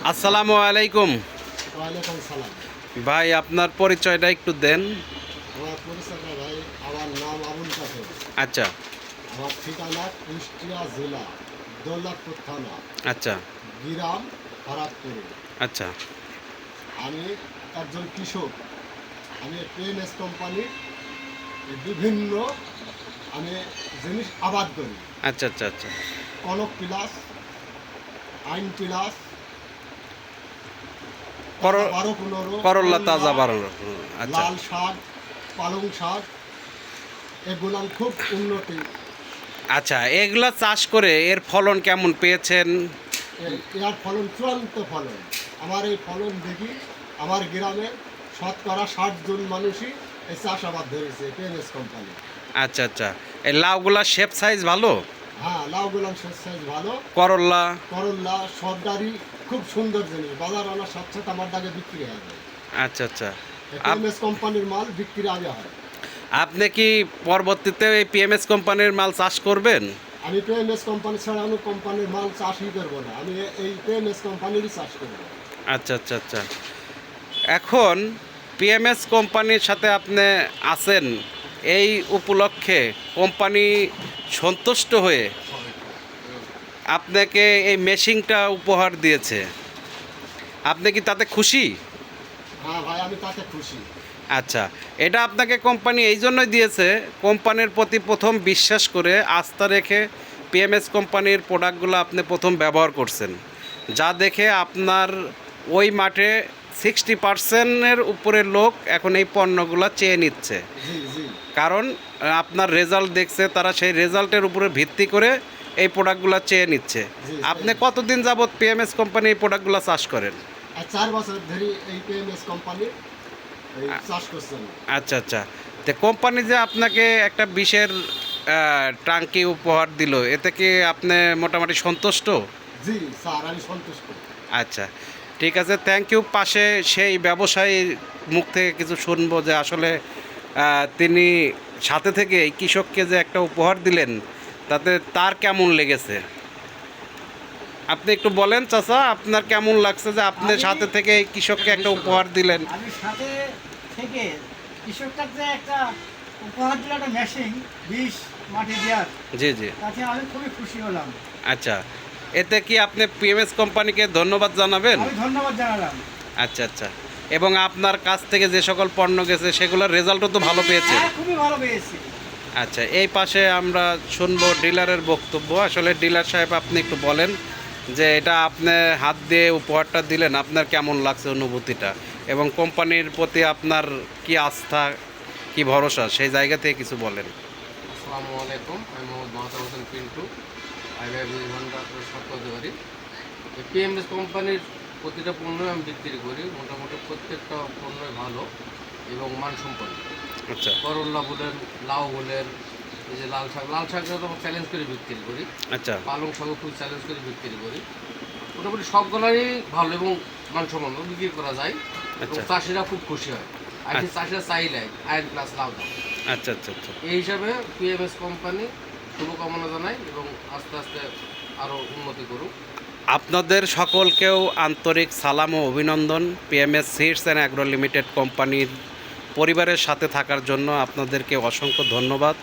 আসসালামু আলাইকুম। ওয়ালাইকুম সালাম। ভাই আপনার পরিচয়টা একটু দেন। আমার পরিচয়টা ভাই, আমার নাম আবুল কাসেম। আচ্ছা আমার ঠিকানা কুষ্টিয়া জেলা দৌলতপুর থানা, আচ্ছা গ্রাম খড়গপুর। আচ্ছা আমি একজন কৃষক। আমি পিএমএস কোম্পানির বিভিন্ন আমি জিনিস আবাদ করি। আচ্ছা আচ্ছা আচ্ছা কনক প্লাস, আইন প্লাস, করো- 12-15, করল্লা তাজা বাড়ানো। আচ্ছা লাল শাক, পালং শাক, এগুলার খুব উন্নতি। আচ্ছা, এগুলা চাষ করে এর ফলন কেমন পেয়েছেন? এর ফলন চূড়ান্ত ফলন। আমার এই ফলন দেখি আমার গ্রামে শতকরা 60 জন মানুষই এই চাষাবাদ ধরেছে পিএমএস কোম্পানি। আচ্ছা আচ্ছা, এই লাউগুলা শেপ সাইজ ভালো? হ্যাঁ, লাউগুলাম সাইজ ভালো। করল্লা? করল্লা সবদারি খুব সুন্দর জিনিস, বাজার আনার সাথে সাথে আমার দাগে বিক্রি হয়ে যায়। আচ্ছা আচ্ছা, পিএমএস কোম্পানির মাল বিক্রি আগে হয়। আপনি কি পরবর্তীতে এই পিএমএস কোম্পানির মাল চাষ করবেন? আমি পিএমএস কোম্পানি ছাড়া আমি কোম্পানির মাল চাষই করবো না, আমি এই পিএমএস কোম্পানিরই চাষ করবো। আচ্ছা আচ্ছা আচ্ছা, এখন পিএমএস কোম্পানির সাথে আপনি আছেন, এই উপলক্ষে কোম্পানি সন্তুষ্ট হয়ে আপনাকে এই মেশিনটা উপহার দিয়েছে, আপনি কি তাতে খুশি? হ্যাঁ ভাই, আমি তাতে খুশি। আচ্ছা, এটা আপনাকে কোম্পানি এই জন্যই দিয়েছে, কোম্পানির প্রতি প্রথম বিশ্বাস করে আস্থা রেখে পিএমএস কোম্পানির প্রোডাক্টগুলো আপনি প্রথম ব্যবহার করছেন, যা দেখে আপনার ওই মাঠে 60%-এর উপরে লোক এখন এই পণ্যগুলো চেয়ে নিচ্ছে। জি জি। কারণ আপনার রেজাল্ট দেখছে, তারা সেই রেজাল্টের উপরে ভিত্তি করে এই প্রোডাক্টগুলো চেয়ে নিচ্ছে। জি, আপনি কতদিন যাবৎ পিএমএস কোম্পানি এই প্রোডাক্টগুলো চাষ করেন? আর 4 বছর ধরে এই পিএমএস কোম্পানি চাষ করছেন। আচ্ছা আচ্ছা, তো কোম্পানি যে আপনাকে একটা বিশের ট্যাঙ্কি উপহার দিল, এতে কি আপনি মোটামুটি সন্তুষ্ট? জি স্যার, আমি সন্তুষ্ট। আচ্ছা ঠিক আছে, থ্যাংক ইউ। পাশে সেই ব্যবসায়ীর মুখ থেকে কিছু শুনবো যে আসলে তিনি সাথে থেকে এই কৃষককে যে একটা উপহার দিলেন, তাতে তার কেমন লেগেছে আপনি একটু বলেন। চাচা, আপনার কেমন লাগছে যে আপনি সাথে থেকে এই কৃষককে একটা উপহার দিলেন? আমি সাথে থেকে কৃষকটাকে একটা উপহার দিল, একটা মেশিন বিষ মাটি দেওয়ার। জি জি। তাতে আমি খুবই খুশি হলাম। আচ্ছা, এতে কি আপনি পিএমএস কোম্পানিকে ধন্যবাদ জানাবেন? আমি ধন্যবাদ জানালাম। আচ্ছা আচ্ছা, এবং আপনার কাছ থেকে যে সকল পণ্য গেছে সেগুলোর রেজাল্টও তো ভালো পেয়েছে? হ্যাঁ, খুবই ভালো পেয়েছি। আচ্ছা, এই পাশে আমরা শুনবো ডিলারের বক্তব্য। আসলে ডিলার সাহেব, আপনি একটু বলেন যে এটা আপনি হাত দিয়ে উপহারটা দিলেন, আপনার কেমন লাগছে অনুভূতিটা, এবং কোম্পানির প্রতি আপনার কি আস্থা, কি ভরসা, সেই জায়গা থেকে কিছু বলেন। আসসালামু আলাইকুম, আমি মোহাম্মদ মাহাতাব হোসেন পিন্টু। আমি সত্য হতে পারি। পিএমএস কোম্পানির প্রতিটা পণ্য আমি বিক্রি করি, মোটামুটি প্রত্যেকটা পণ্যই ভালো এবং মানসম্পন্ন। আচ্ছা করল্লা বলেন, লাউ বলেন, এই যে লাল শাকটা তো চ্যালেঞ্জ করে বিক্রি করি, আচ্ছা পালং শাকও খুব চ্যালেঞ্জ করে বিক্রি করি। মোটামুটি সবগুলোই ভালো এবং মানসম্পন্ন বিক্রি করা যায় এবং আচ্ছা চাষিরা খুব খুশি হয়। আর কি চাষিরা চাইলে আয়ন প্লাস লাউ দাও। আচ্ছা আচ্ছা আচ্ছা, এই হিসাবে পিএমএস কোম্পানি শুভকামনা জানাই এবং আস্তে আস্তে আরও উন্নতি করুক। আপনাদের সকলকেও আন্তরিক সালাম ও অভিনন্দন। PMS seeds and agro limited কোম্পানির পরিবারের সাথে থাকার জন্য আপনাদেরকে অসংখ্য ধন্যবাদ,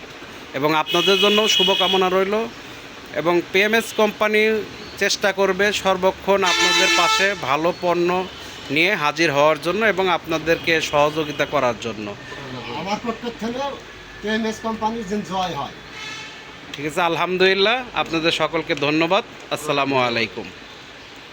এবং আপনাদের জন্য শুভকামনা রইল। এবং পিএমএস কোম্পানি চেষ্টা করবে সর্বক্ষণ আপনাদের পাশে ভালো পণ্য নিয়ে হাজির হওয়ার জন্য এবং আপনাদেরকে সহযোগিতা করার জন্য। আমার পক্ষ থেকে পিএমএস কোম্পানির যেন জয় হয়। ঠিক আছে, আলহামদুলিল্লাহ। আপনাদের সকলকে ধন্যবাদ। আসসালামু আলাইকুম।